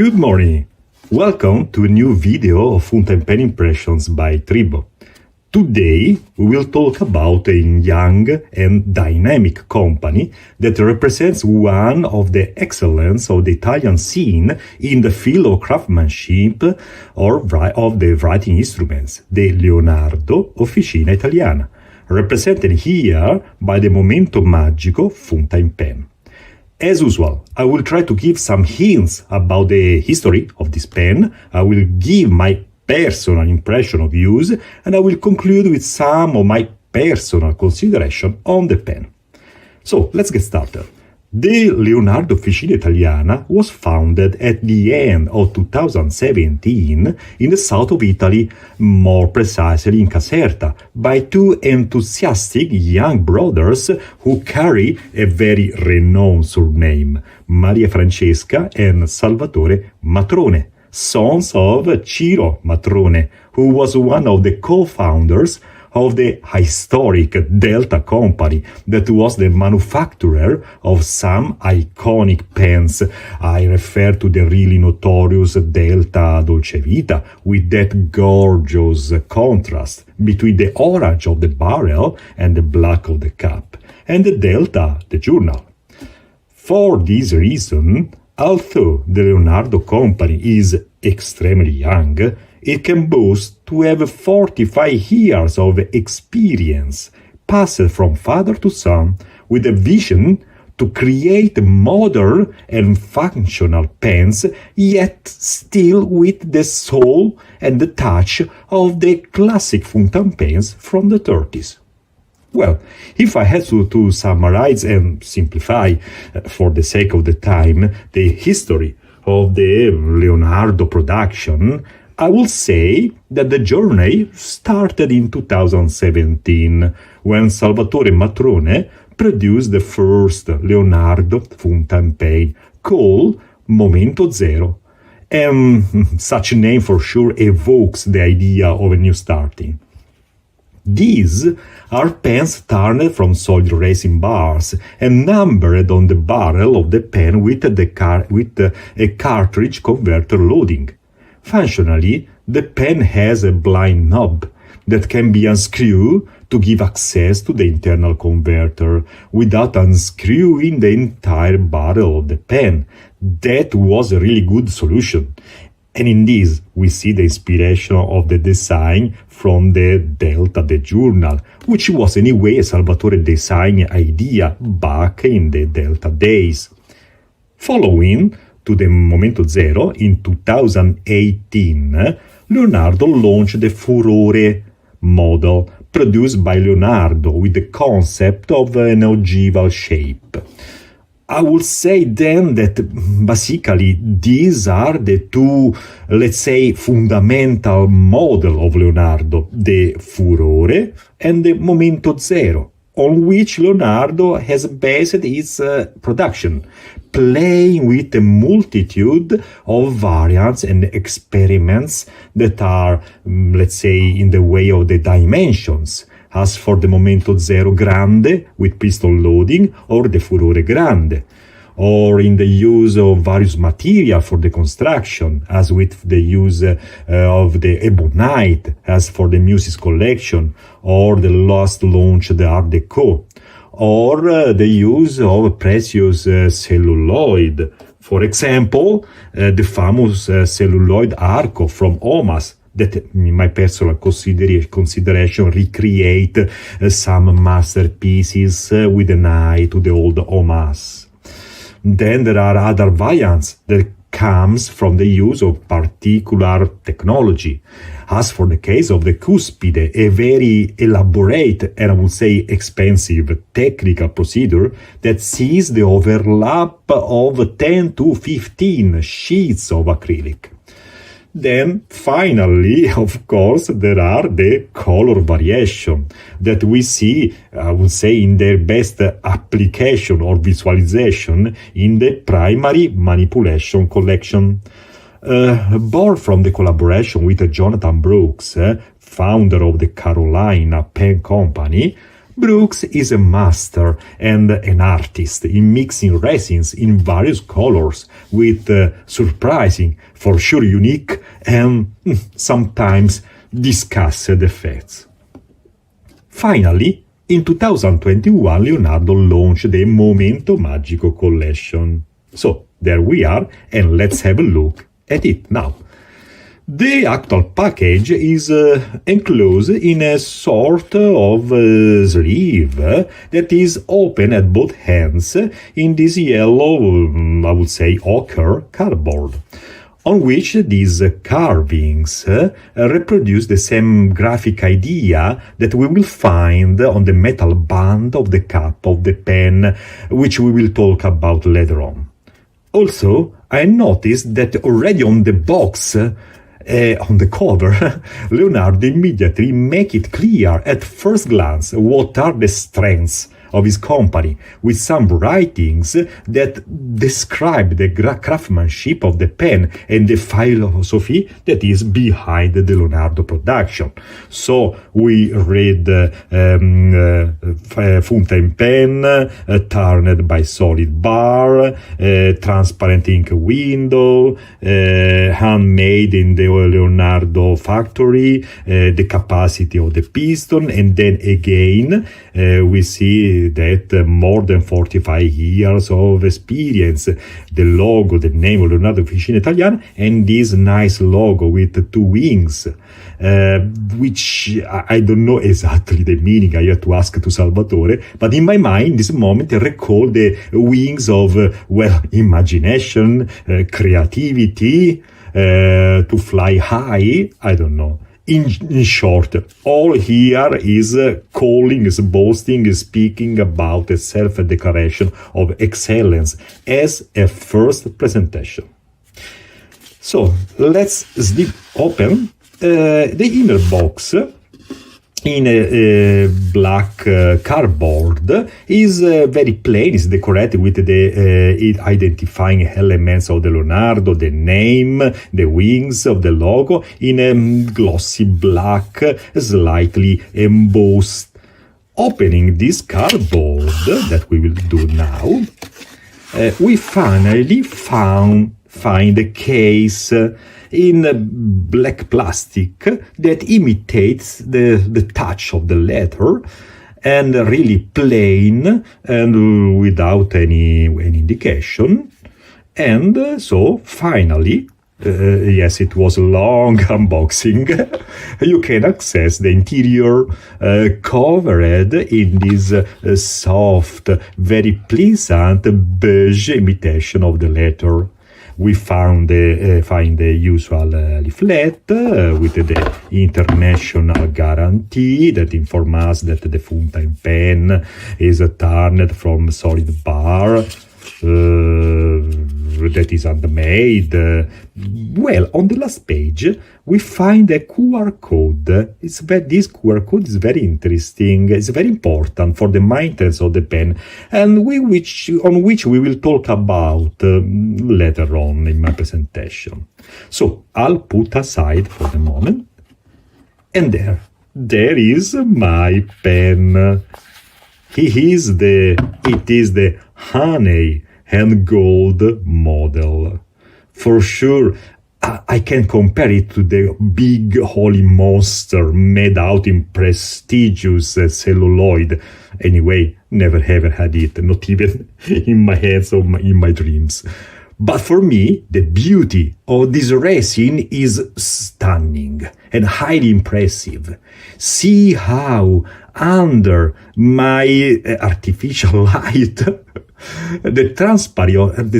Good morning! Welcome to a new video of fountainpen impressions by Tribbo. Today we will talk about a young and dynamic company that represents one of the excellence of the Italian scene in the field of craftsmanship or of the writing instruments, the Leonardo Officina Italiana, represented here by the Momento Magico fountainpen. As usual, I will try to give some hints about the history of this pen. I will give my personal impression of use, and I will conclude with some of my personal consideration on the pen. So, let's get started. The Leonardo Officina Italiana was founded at the end of 2017 in the south of Italy, more precisely in Caserta, by two enthusiastic young brothers who carry a very renowned surname, Maria Francesca and Salvatore Matrone, sons of Ciro Matrone, who was one of the co-founders of the historic Delta company that was the manufacturer of some iconic pens. I refer to the really notorious Delta Dolce Vita, with that gorgeous contrast between the orange of the barrel and the black of the cap, and the Delta, the journal. For this reason, although the Leonardo company is extremely young, it can boast to have 45 years of experience passed from father to son, with a vision to create modern and functional pens, yet still with the soul and the touch of the classic fountain pens from the 30s. Well, if I had to summarize and simplify, for the sake of the time, the history of the Leonardo production, I will say that the journey started in 2017, when Salvatore Matrone produced the first Leonardo fountainpen called Momento Zero. And such a name for sure evokes the idea of a new starting. These are pens turned from solid resin bars and numbered on the barrel of the pen with a cartridge converter loading. Functionally, the pen has a blind knob that can be unscrewed to give access to the internal converter without unscrewing the entire barrel of the pen. That was a really good solution. And in this, we see the inspiration of the design from the Delta, the journal, which was anyway a Salvatore design idea back in the Delta days. Following to the Momento Zero, in 2018, Leonardo launched the Furore model, produced by Leonardo with the concept of an ogival shape. I would say then that basically these are the two, let's say, fundamental model of Leonardo, the Furore and the Momento Zero, on which Leonardo has based its production, playing with a multitude of variants and experiments that are, let's say, in the way of the dimensions, as for the Momento Zero Grande with piston loading, or the Furore Grande, or in the use of various material for the construction, as with the use of the ebonite, as for the Muses collection, or the last launch, the Art Deco, or the use of precious celluloid. For example, the famous celluloid Arco from Omas, that in my personal consideration recreate some masterpieces with an eye to the old Omas. Then there are other variants that comes from the use of particular technology. As for the case of the cuspide, a very elaborate and I would say expensive technical procedure that sees the overlap of 10 to 15 sheets of acrylic. Then, finally, of course, there are the color variation that we see, I would say, in their best application or visualization in the primary manipulation collection. Born from the collaboration with Jonathan Brooks, founder of the Carolina Pen Company, Brooks is a master and an artist in mixing resins in various colors with surprising, for sure unique, and sometimes discussed effects. Finally, in 2021, Leonardo launched the Momento Magico collection. So, there we are, and let's have a look at it now. The actual package is enclosed in a sort of sleeve that is open at both ends in this yellow, I would say, ochre cardboard, on which these carvings reproduce the same graphic idea that we will find on the metal band of the cap of the pen, which we will talk about later on. Also, I noticed that already on the box, on the cover, Leonardo immediately make it clear at first glance what are the strengths of his company, with some writings that describe the craftsmanship of the pen and the philosophy that is behind the Leonardo production. So we read fountainpen, turned by solid bar, transparent ink window, handmade in the Leonardo factory, the capacity of the piston, and then again we see that more than 45 years of experience, the logo, the name of Leonardo Officina Italiana, and this nice logo with two wings, which I don't know exactly the meaning, I have to ask to Salvatore, but in my mind, in this moment, I recall the wings of, imagination, creativity, to fly high, I don't know. In short, all here is calling, is boasting, is speaking about a self-declaration of excellence as a first presentation. So, let's snip open the inner box in a black cardboard. Is very plain, is decorated with the identifying elements of the Leonardo, the name, the wings of the logo, in a glossy black, slightly embossed. Opening this cardboard, that we will do now, we finally find a case in black plastic that imitates the touch of the letter, and really plain and without any indication. And so finally, yes, it was a long unboxing. You can access the interior covered in this soft, very pleasant beige imitation of the letter. We find the usual leaflet with the international guarantee that informs us that the fountainpen is turned from solid bar, that is handmade. Well, on the last page, we find a QR code. This QR code is very interesting. It's very important for the maintenance of the pen, and on which we will talk about later on in my presentation. So I'll put aside for the moment, and there is my pen. It is the honey and gold model. For sure, I can compare it to the big holy monster made out in prestigious celluloid. Anyway, never ever had it, not even in my heads or in my dreams. But for me, the beauty of this resin is stunning and highly impressive. See how under my artificial light, the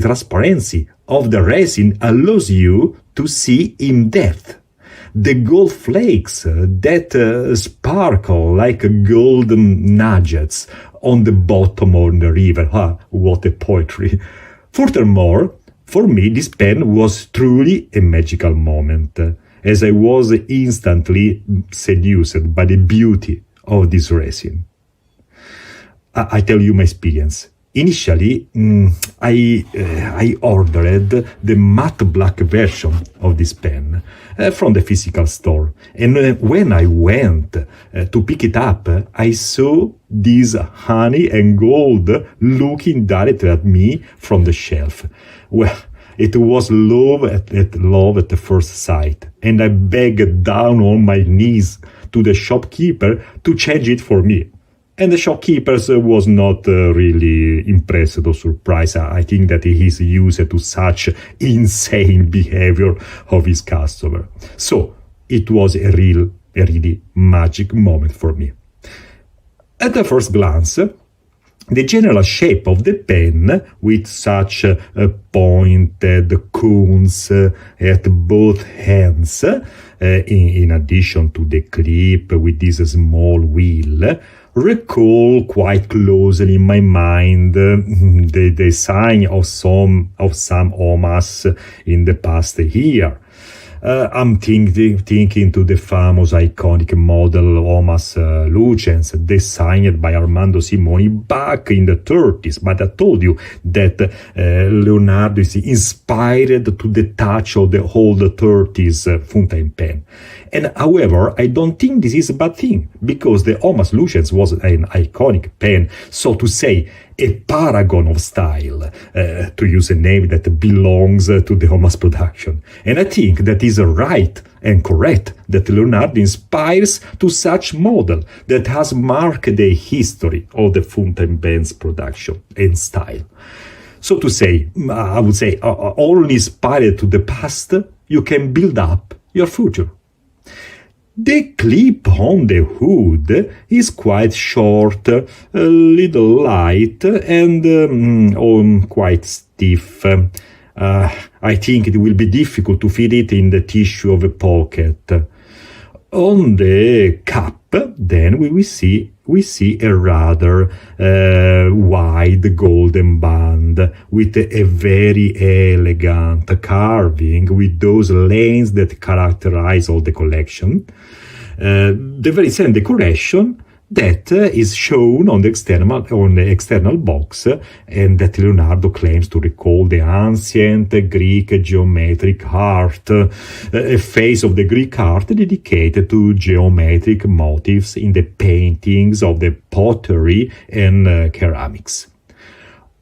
transparency of the resin allows you to see in depth the gold flakes that sparkle like golden nuggets on the bottom of the river. What a poetry. Furthermore, for me, this pen was truly a magical moment, as I was instantly seduced by the beauty of this resin. I tell you my experience. Initially, I ordered the matte black version of this pen from the physical store. And when I went to pick it up, I saw this honey and gold looking directly at me from the shelf. Well, it was love at the first sight. And I begged down on my knees to the shopkeeper to change it for me. And the shopkeeper was not really impressed or surprised. I think that he is used to such insane behavior of his customer. So it was a really magic moment for me. At the first glance, the general shape of the pen, with such pointed cones at both ends, in addition to the clip with this small wheel, recall quite closely in my mind the design of some OMAs in the past year. I'm thinking to the famous iconic model OMAS Lucens, designed by Armando Simoni back in the 30s. But I told you that Leonardo is inspired to the touch of the old 30s fountain pen. And however, I don't think this is a bad thing, because the OMAS Lucens was an iconic pen, so to say, a paragon of style, to use a name that belongs to the OMAS production. And I think that is right and correct that Leonardo inspires to such model that has marked the history of the fountain pen's production and style. So to say, I would say, only inspired to the past, you can build up your future. The clip on the hood is quite short, a little light, and quite stiff. I think it will be difficult to fit it in the tissue of a pocket. On the cap, then we see a rather wide golden band with a very elegant carving with those lanes that characterize all the collection. The very same decoration that is shown on the external box, and that Leonardo claims to recall the ancient Greek geometric art, a phase of the Greek art dedicated to geometric motifs in the paintings of the pottery and ceramics.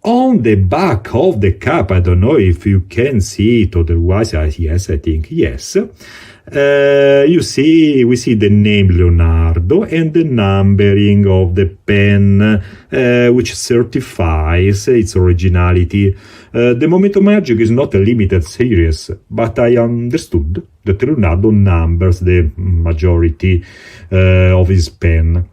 On the back of the cap, I don't know if you can see it, otherwise, yes, I think yes. We see the name Leonardo and the numbering of the pen, which certifies its originality. The Momento Magico is not a limited series, but I understood that Leonardo numbers the majority of his pen.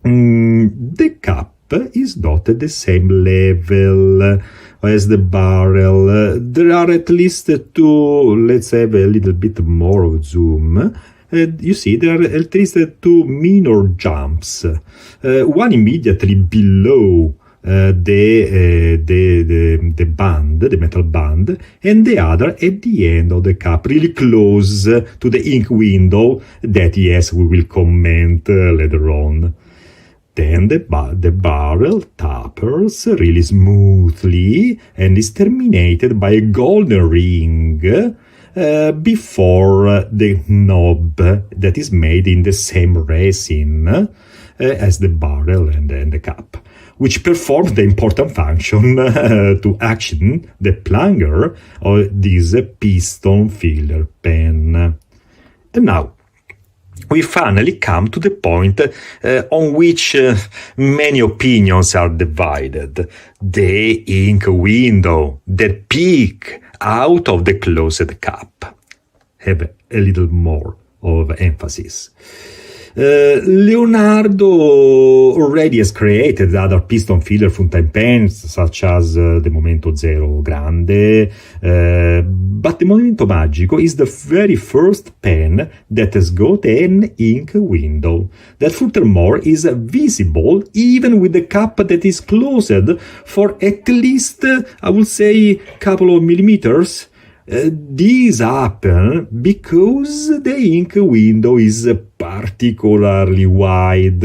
The cap is not at the same level as the barrel. There are at least two, let's have a little bit more of zoom. You see, there are at least two minor jumps. One immediately below the band, the metal band, and the other at the end of the cap, really close to the ink window that, yes, we will comment later on. Then the barrel tapers really smoothly and is terminated by a golden ring before the knob that is made in the same resin as the barrel and the cap, which performs the important function to action the plunger of this piston filler pen. And now, we finally come to the point on which many opinions are divided. The ink window that peek out of the closed cap. Have a little more of emphasis. Leonardo already has created other piston filler fountain pens, such as the Momento Zero Grande, but the Momento Magico is the very first pen that has got an ink window, that furthermore is visible even with the cap that is closed for at least, I would say, a couple of millimeters. This happens because the ink window is particularly wide.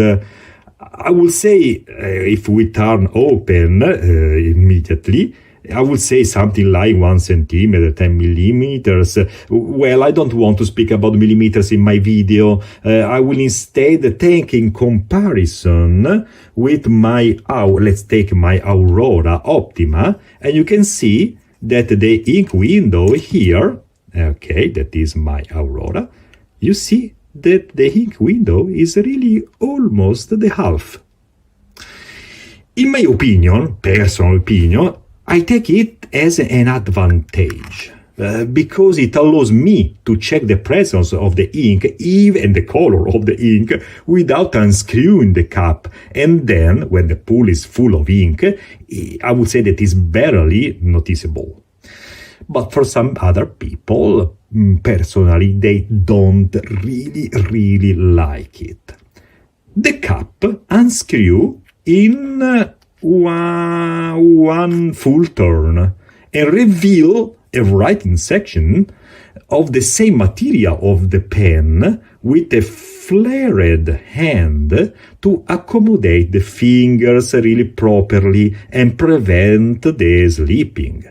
I will say, if we turn open immediately, I would say something like 1 centimeter, 10 millimeters. Well, I don't want to speak about millimeters in my video. I will instead take in comparison with my, let's take my Aurora Optima, and you can see that the ink window here, okay, that is my Aurora, you see that the ink window is really almost the half. In my opinion, personal opinion, I take it as an advantage because it allows me to check the presence of the ink, even the color of the ink, without unscrewing the cap. And then, when the pool is full of ink, I would say that it's barely noticeable. But for some other people, personally, they don't really like it. The cap unscrew in one full turn and reveal a writing section of the same material of the pen with a flared hand to accommodate the fingers really properly and prevent the slipping.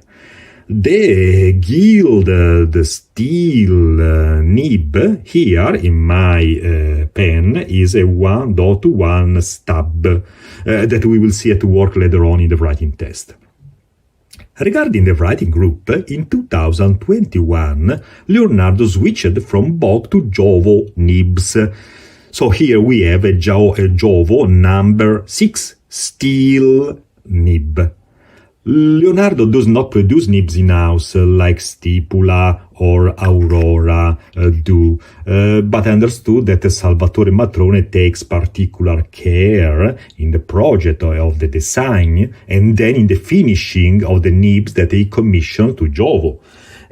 The gilded steel nib here in my pen is a 1.1 stub that we will see at work later on in the writing test. Regarding the writing group, in 2021, Leonardo switched from Bock to Jowo nibs. So here we have a Jowo number 6 steel nib. Leonardo does not produce nibs in-house like Stipula or Aurora do, but I understood that Salvatore Matrone takes particular care in the project of the design and then in the finishing of the nibs that he commissioned to Jowo.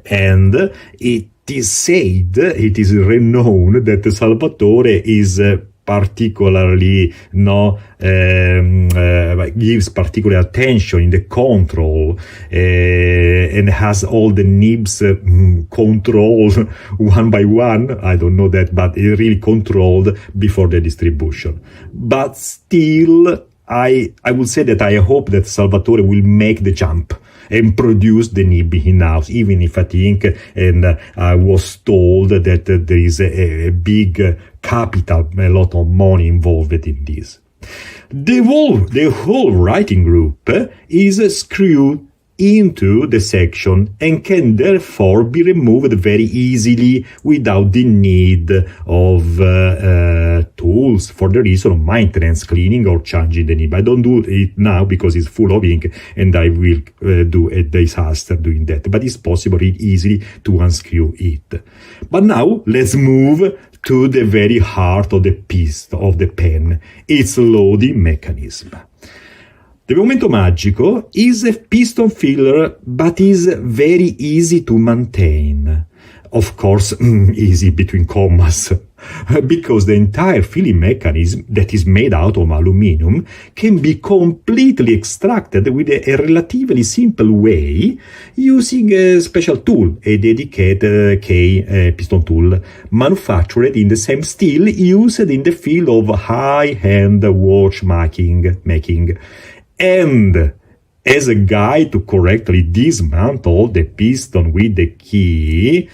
And it is said, it is renowned that Salvatore is particularly gives particular attention in the control and has all the nibs controlled one by one. I don't know that, but it really controlled before the distribution. But still, I would say that I hope that Salvatore will make the jump and produce the nib in-house, even if I think, and I was told that there is a big capital, a lot of money involved in this. The whole writing group is screwed into the section and can therefore be removed very easily without the need of tools for the reason of maintenance, cleaning or changing the nib. I don't do it now because it's full of ink and I will do a disaster doing that, but it's possible really easily to unscrew it. But now let's move to the very heart of the piece of the pen, its loading mechanism. The Momento Magico is a piston filler, but is very easy to maintain. Of course, easy between commas, because the entire filling mechanism that is made out of aluminum can be completely extracted with a relatively simple way using a special tool, a dedicated K piston tool, manufactured in the same steel used in the field of high-end watchmaking. And as a guide to correctly dismantle the piston with the key,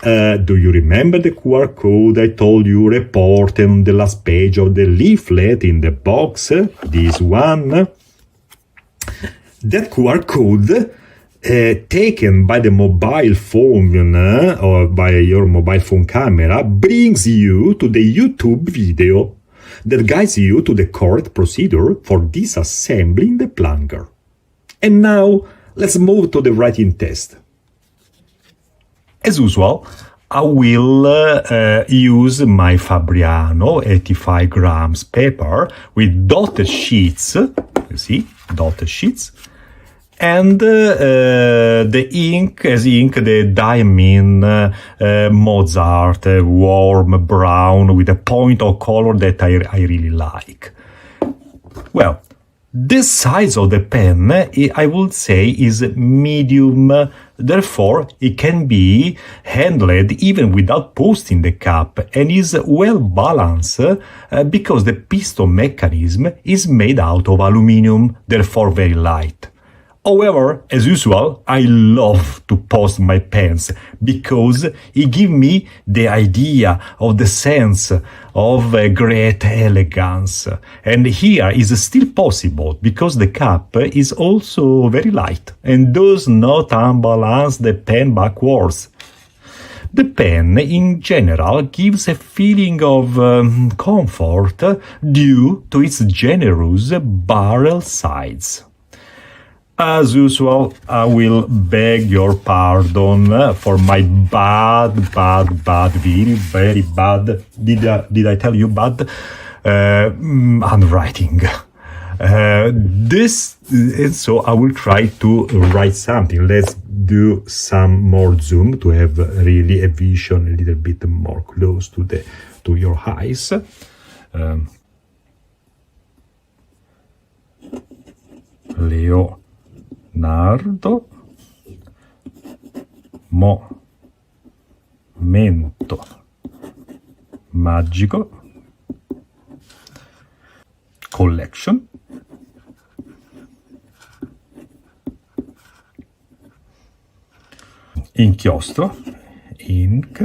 do you remember the QR code I told you reported on the last page of the leaflet in the box? This one. That QR code taken by the mobile phone or by your mobile phone camera brings you to the YouTube video that guides you to the correct procedure for disassembling the plunger. And now, let's move to the writing test. As usual, I will use my Fabriano 85 grams paper with dotted sheets, you see, dotted sheets, and the ink, the Diamine Mozart, warm brown with a point of color that I really like. Well, the size of the pen, I would say, is medium Therefore, it can be handled even without posting the cap and is well balanced because the piston mechanism is made out of aluminum, therefore very light. However, as usual, I love to post my pens because it gives me the idea of the sense of great elegance. And here is still possible because the cap is also very light and does not unbalance the pen backwards. The pen, in general, gives a feeling of comfort due to its generous barrel size. As usual, I will beg your pardon for my bad video, very bad, did I tell you bad, handwriting. And so I will try to write something. Let's do some more zoom to have really a vision a little bit more close to your eyes. Leonardo Momento Magico Collection. Inchiostro, ink,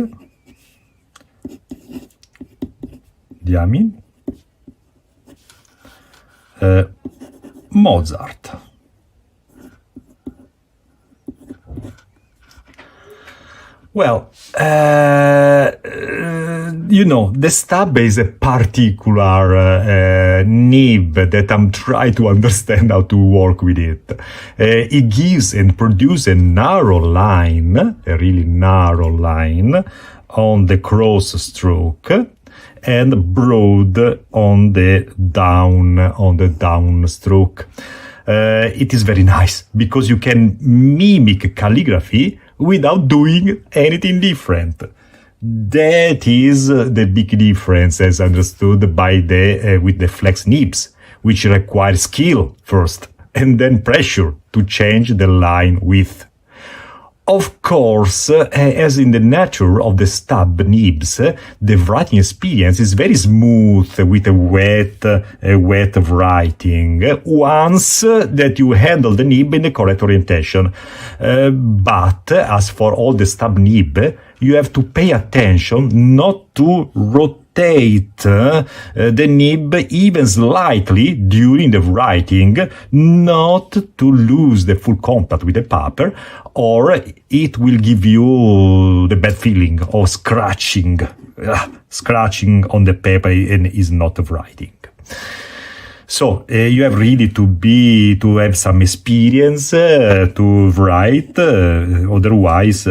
diamine, Mozart. Well, the stub is a particular nib that I'm trying to understand how to work with it. It gives and produces a narrow line, a really narrow line, on the cross stroke and broad on the down stroke. It is very nice because you can mimic calligraphy without doing anything different. That is the big difference as understood by with the flex nibs, which require skill first and then pressure to change the line width. Of course, as in the nature of the stub nibs, the writing experience is very smooth with a wet writing once that you handle the nib in the correct orientation. But as for all the stub nib, you have to pay attention not to rotate the nib even slightly during the writing, not to lose the full contact with the paper, or it will give you the bad feeling of scratching on the paper and is not writing. So you have really to have some experience to write, otherwise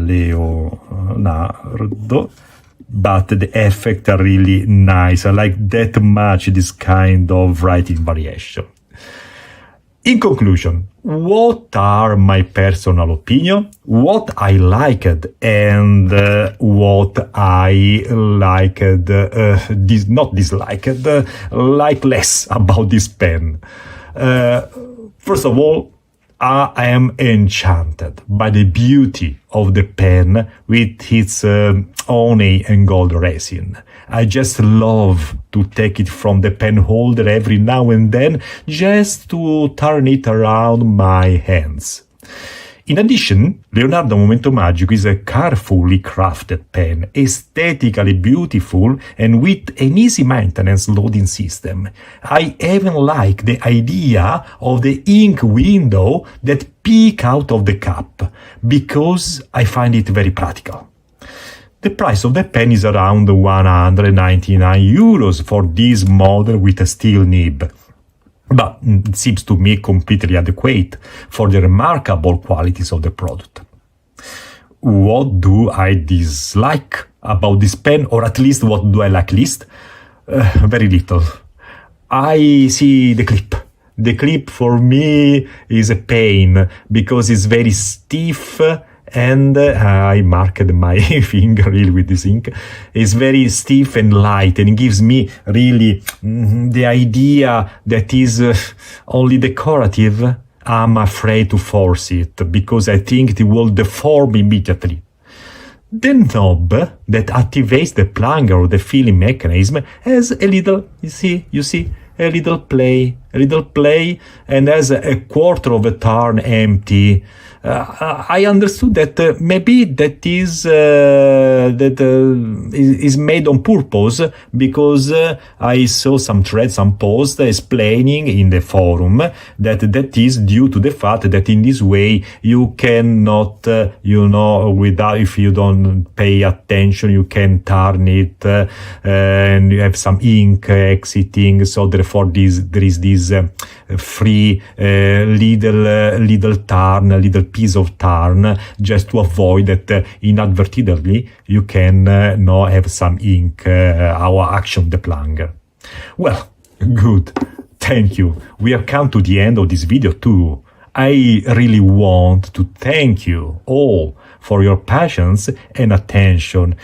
Leonardo. But the effects are really nice. I like that much this kind of writing variation. In conclusion, what are my personal opinion? What I liked and what I liked, not disliked, like less about this pen. First of all, I am enchanted by the beauty of the pen with its honey and gold resin. I just love to take it from the pen holder every now and then just to turn it around my hands. In addition, Leonardo Momento Magico is a carefully crafted pen, aesthetically beautiful and with an easy maintenance loading system. I even like the idea of the ink window that peek out of the cap, because I find it very practical. The price of the pen is around €199 for this model with a steel nib. But it seems to me completely adequate for the remarkable qualities of the product. What do I dislike about this pen, or at least what do I like least? Very little. I see the clip. The clip for me is a pain because it's very stiff and I marked my finger really with this ink. It's very stiff and light and it gives me really the idea that is only decorative. I'm afraid to force it because I think it will deform immediately. The knob that activates the plunger or the filling mechanism has a little, you see, a little play, and has a quarter of a turn empty. I understood that maybe that is made on purpose because I saw some threads, some posts explaining in the forum that is due to the fact that in this way you cannot, without, if you don't pay attention, you can turn it and you have some ink exiting. So therefore, there is this free little turn, little piece of turn, just to avoid that inadvertently you can have some ink our action the plunger. Well, good. Thank you. We have come to the end of this video too. I really want to thank you all for your patience and attention.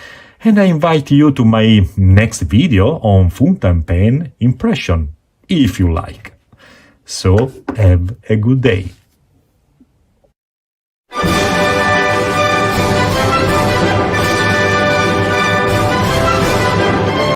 And I invite you to my next video on fountainpen impression, if you like. So, have a good day.